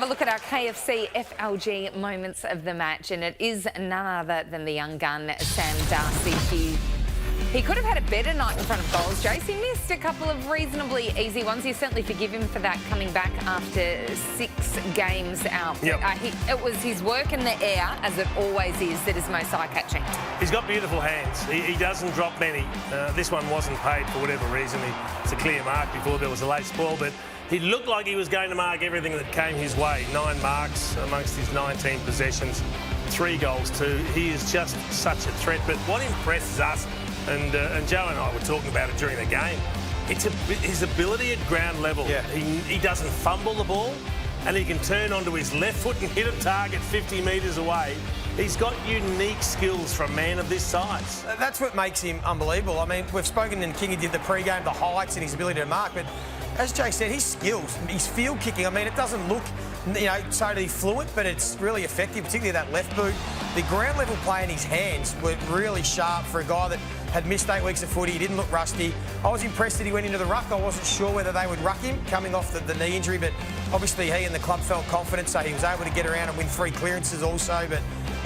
a look at our KFC FLG moments of the match, and it is none other than the young gun, Sam Darcy. He could have had a better night in front of goals, Jace. He missed a couple of reasonably easy ones. You certainly forgive him for that, coming back after 6 games out. Yep. It was his work in the air, as it always is, that is most eye-catching. He's got beautiful hands. He doesn't drop many. This one wasn't paid for whatever reason. It's a clear mark before there was a late spoil, but he looked like he was going to mark everything that came his way. 9 marks amongst his 19 possessions, 3 goals too. He is just such a threat. But what impresses us, and Joe and I were talking about it during the game, it's his ability at ground level. Yeah. He doesn't fumble the ball, and he can turn onto his left foot and hit a target 50 metres away. He's got unique skills for a man of this size. That's what makes him unbelievable. I mean, we've spoken, and Kingy did the pre-game, the highlights and his ability to mark, but as Jay said, his skills, his field kicking, I mean, it doesn't look, totally fluent, but it's really effective, particularly that left boot. The ground level play in his hands were really sharp for a guy that had missed 8 weeks of footy. He didn't look rusty. I was impressed that he went into the ruck. I wasn't sure whether they would ruck him coming off the knee injury, but obviously he and the club felt confident, so he was able to get around and win 3 clearances also. But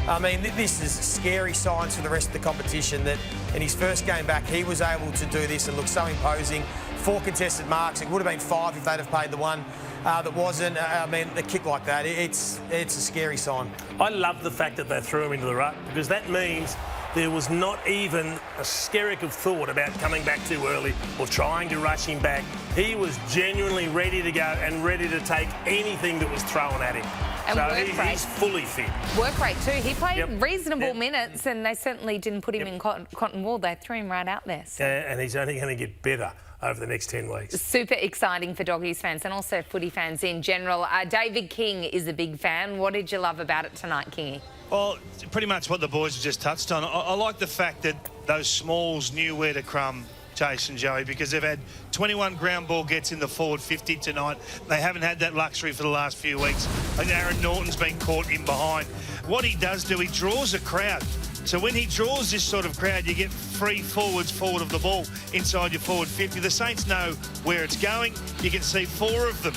I mean, this is scary signs for the rest of the competition, that in his first game back, he was able to do this and look so imposing. 4 contested marks. It would have been 5 if they'd have paid the one that wasn't. I mean, a kick like that, it's a scary sign. I love the fact that they threw him into the ruck, because that means there was not even a skerrick of thought about coming back too early or trying to rush him back. He was genuinely ready to go and ready to take anything that was thrown at him. And so he's fully fit. Work rate too. He played reasonable minutes, and they certainly didn't put him in cotton wool. They threw him right out there. So. And he's only going to get better over the next 10 weeks. Super exciting for Doggies fans and also footy fans in general. David King is a big fan. What did you love about it tonight, Kingy? Well, pretty much what the boys have just touched on. I like the fact that those smalls knew where to crumb Chase and Joey, because they've had 21 ground ball gets in the forward 50 tonight. They haven't had that luxury for the last few weeks. And Aaron Norton's been caught in behind. What he does do, he draws a crowd. So when he draws this sort of crowd, you get 3 forwards forward of the ball inside your forward 50. The Saints know where it's going. You can see 4 of them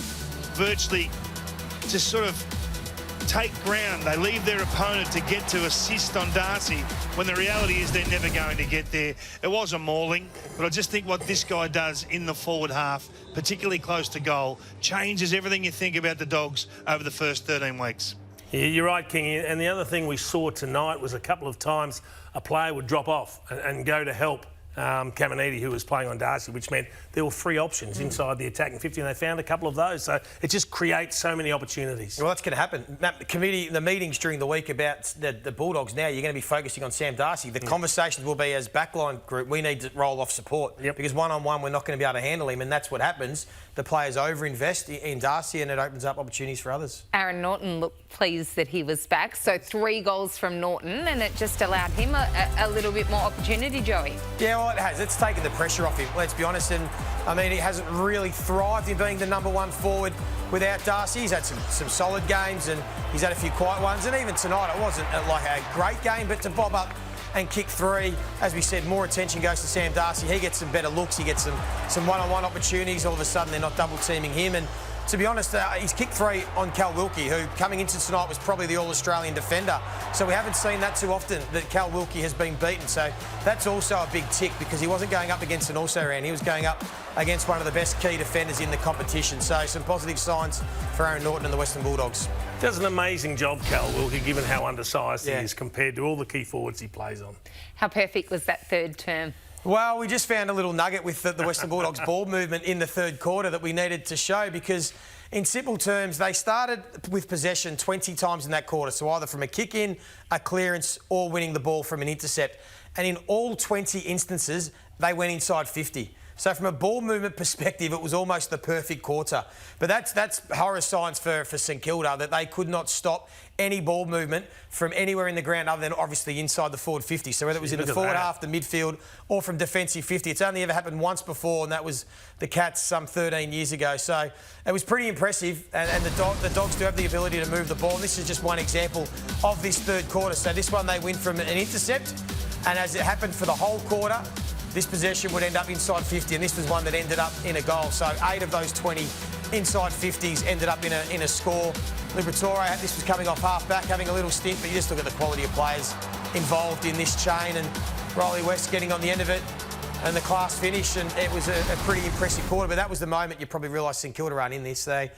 virtually just sort of take ground. They leave their opponent to get to assist on Darcy, when the reality is they're never going to get there. It was a mauling, but I just think what this guy does in the forward half, particularly close to goal, changes everything you think about the Dogs over the first 13 weeks. Yeah, you're right, King. And the other thing we saw tonight was a couple of times a player would drop off and go to help Caminiti, who was playing on Darcy, which meant there were 3 options inside the attacking 50, and they found a couple of those. So it just creates so many opportunities. Well, that's going to happen. The meetings during the week about the Bulldogs now, you're going to be focusing on Sam Darcy. The conversations will be, as backline group, we need to roll off support. Because one-on-one, we're not going to be able to handle him, and that's what happens. The players over-invest in Darcy, and it opens up opportunities for others. Aaron Norton looked pleased that he was back. So 3 goals from Norton, and it just allowed him a little bit more opportunity, Joey. Yeah, well, it has. It's taken the pressure off him, let's be honest. And, I mean, he hasn't really thrived in being the #1 forward without Darcy. He's had some solid games, and he's had a few quiet ones. And even tonight, it wasn't like a great game, but to bob up and kick 3, as we said, more attention goes to Sam Darcy. He gets some better looks. He gets some one-on-one opportunities. All of a sudden, they're not double-teaming him. And to be honest, he's kicked 3 on Cal Wilkie, who coming into tonight was probably the All-Australian defender. So we haven't seen that too often, that Cal Wilkie has been beaten. So that's also a big tick, because he wasn't going up against an also-ran. He was going up against one of the best key defenders in the competition. So some positive signs for Aaron Norton and the Western Bulldogs. Does an amazing job, Cal Wilkie, given how undersized he is compared to all the key forwards he plays on. How perfect was that 3rd term? Well, we just found a little nugget with the Western Bulldogs ball movement in the 3rd quarter that we needed to show, because in simple terms, they started with possession 20 times in that quarter, so either from a kick-in, a clearance, or winning the ball from an intercept. And in all 20 instances, they went inside 50. So from a ball movement perspective, it was almost the perfect quarter. But that's horror signs for St Kilda, that they could not stop any ball movement from anywhere in the ground other than obviously inside the forward 50. So whether it was in the forward half, the midfield, or from defensive 50. It's only ever happened once before, and that was the Cats some 13 years ago. So it was pretty impressive, and the Dogs do have the ability to move the ball. And this is just one example of this 3rd quarter. So this one they win from an intercept, and as it happened for the whole quarter, this possession would end up inside 50, and this was one that ended up in a goal. So 8 of those 20 inside 50s, ended up in a score. Liberatore, this was coming off half-back, having a little stint, but you just look at the quality of players involved in this chain, and Riley West getting on the end of it and the class finish, and it was a pretty impressive quarter. But that was the moment you probably realised St Kilda aren't in this. They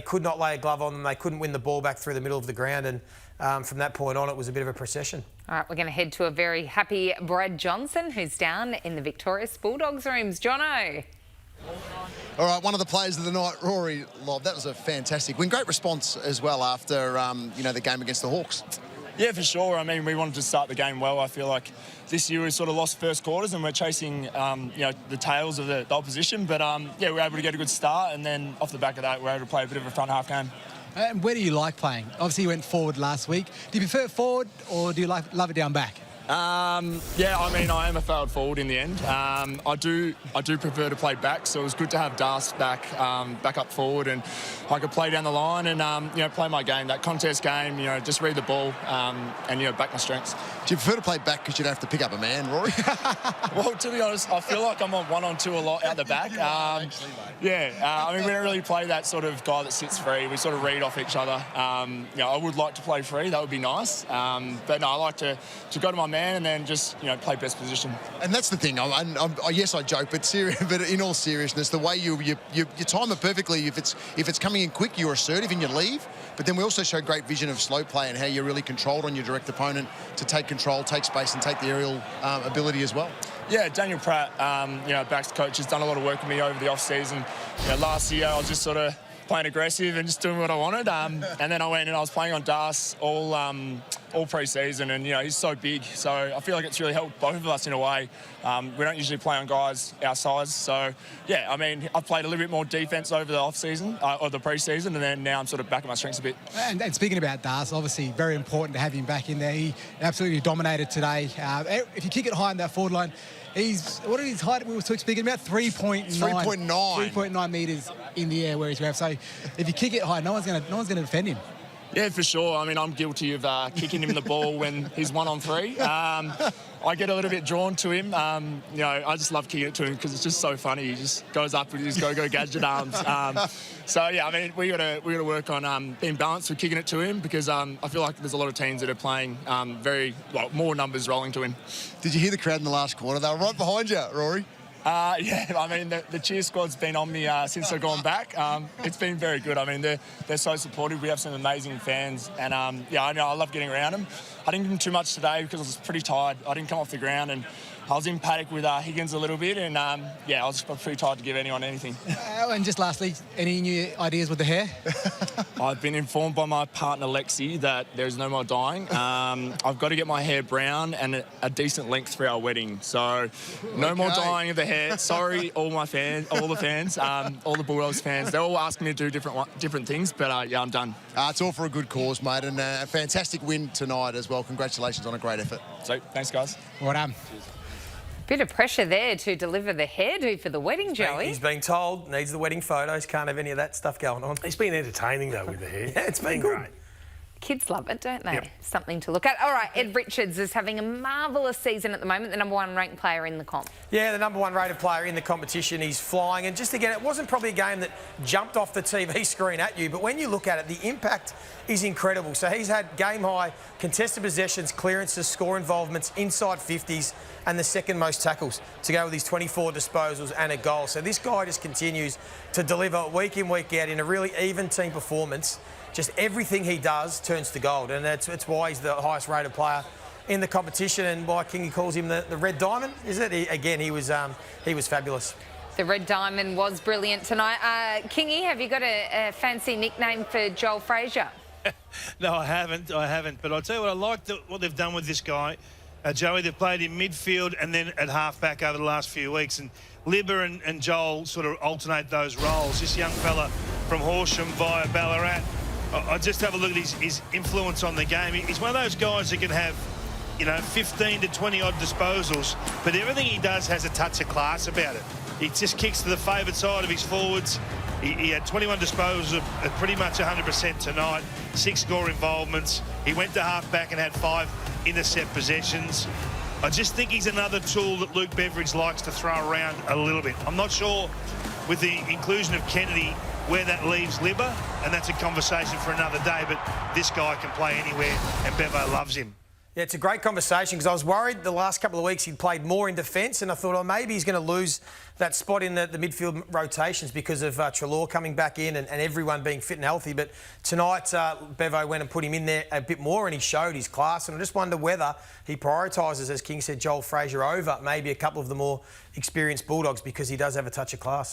could not lay a glove on them. They couldn't win the ball back through the middle of the ground, and from that point on, it was a bit of a procession. All right, we're going to head to a very happy Brad Johnson, who's down in the victorious Bulldogs rooms. Jono. All right, one of the players of the night, Rory Lobb. That was a fantastic win. Great response as well after, the game against the Hawks. Yeah, for sure. I mean, we wanted to start the game well. I feel like this year we sort of lost first quarters and we're chasing, the tails of the opposition. But, we were able to get a good start, and then off the back of that, we were able to play a bit of a front half game. And where do you like playing? Obviously, you went forward last week. Do you prefer forward, or do you love it down back? I am a failed forward in the end. I do prefer to play back, so it was good to have Darcy back up forward, and I could play down the line and play my game, that contest game. Just read the ball and back my strengths. Do you prefer to play back because you don't have to pick up a man, Rory? Well, to be honest, I feel like I'm on 1-on-2 a lot out the back. We don't really play that sort of guy that sits free. We sort of read off each other. I would like to play free. That would be nice. But no, I like to go to my man and then just play best position. And that's the thing. Yes, I joke, but in all seriousness, the way you time it perfectly. If it's coming in quick, you're assertive and you leave. But then we also show great vision of slow play and how you're really controlled on your direct opponent to take control, take space, and take the aerial ability as well. Yeah, Daniel Pratt, backs coach, has done a lot of work with me over the off season. Last year I was just sort of playing aggressive and just doing what I wanted. And then I went and I was playing on Darcy all pre-season, and he's so big, so I feel like it's really helped both of us in a way. We don't usually play on guys our size, so yeah, I've played a little bit more defence over the off-season or the pre-season, and then now I'm sort of back at my strengths a bit. And speaking about Darcy, obviously very important to have him back in there. He absolutely dominated today. If you kick it high in that forward line, what is his height we were speaking about? 3.9 metres in the air where he's grabbed. So if you kick it high, no one's going to defend him. Yeah, for sure. I'm guilty of kicking him the ball when he's 1-on-3. I get a little bit drawn to him. I just love kicking it to him because it's just so funny. He just goes up with his go-go gadget arms. We got to work on being balanced with kicking it to him, because I feel like there's a lot of teams that are playing more numbers rolling to him. Did you hear the crowd in the last quarter? They were right behind you, Rory. The cheer squad's been on me since I've gone back. It's been very good. They're so supportive. We have some amazing fans, and I love getting around them. I didn't give them too much today because I was pretty tired. I didn't come off the ground, and I was in paddock with Higgins a little bit, and I was pretty tired to give anyone anything. And just lastly, any new ideas with the hair? I've been informed by my partner Lexi that there's no more dyeing. I've got to get my hair brown and a decent length for our wedding, so no more dyeing of the hair. Sorry, all the fans, all the Bulldogs fans. They're all asking me to do different things, but I'm done. It's all for a good cause, mate, and a fantastic win tonight as well. Congratulations on a great effort. So, thanks, guys. Well done. Cheers. Bit of pressure there to deliver the hairdo for the wedding, Joey. He's been told, needs the wedding photos, can't have any of that stuff going on. He's been entertaining, though, with the hair. Yeah, it's been good. Great. Kids love it, don't they? Yep. Something to look at. All right, Ed Richards is having a marvellous season at the moment, the number 1 ranked player in the comp. Yeah, the number 1 rated player in the competition. He's flying. And just again, it wasn't probably a game that jumped off the TV screen at you, but when you look at it, the impact is incredible. So he's had game-high contested possessions, clearances, score involvements, inside 50s, and the second most tackles to go with his 24 disposals and a goal. So this guy just continues to deliver week in, week out in a really even team performance. Just everything he does turns to gold, and that's why he's the highest rated player in the competition, and why Kingy calls him the Red Diamond, is it? He was fabulous. The Red Diamond was brilliant tonight. Kingy, have you got a fancy nickname for Joel Frazier? No, I haven't. But I'll tell you what, I like what they've done with this guy. Joey, they've played in midfield and then at half-back over the last few weeks. And Libba and Joel sort of alternate those roles. This young fella from Horsham via Ballarat, I just have a look at his influence on the game. He's one of those guys that can have, 15 to 20-odd disposals, but everything he does has a touch of class about it. He just kicks to the favoured side of his forwards. He had 21 disposals at pretty much 100% tonight, 6 score involvements. He went to half-back and had 5 intercept possessions. I just think he's another tool that Luke Beveridge likes to throw around a little bit. I'm not sure with the inclusion of Kennedy where that leaves Libba, and that's a conversation for another day, but this guy can play anywhere, and Bevo loves him. Yeah, it's a great conversation because I was worried the last couple of weeks he'd played more in defence and I thought, oh, maybe he's going to lose that spot in the midfield rotations because of Treloar coming back in and everyone being fit and healthy. But tonight, Bevo went and put him in there a bit more and he showed his class. And I just wonder whether he prioritises, as King said, Joel Fraser over maybe a couple of the more experienced Bulldogs because he does have a touch of class.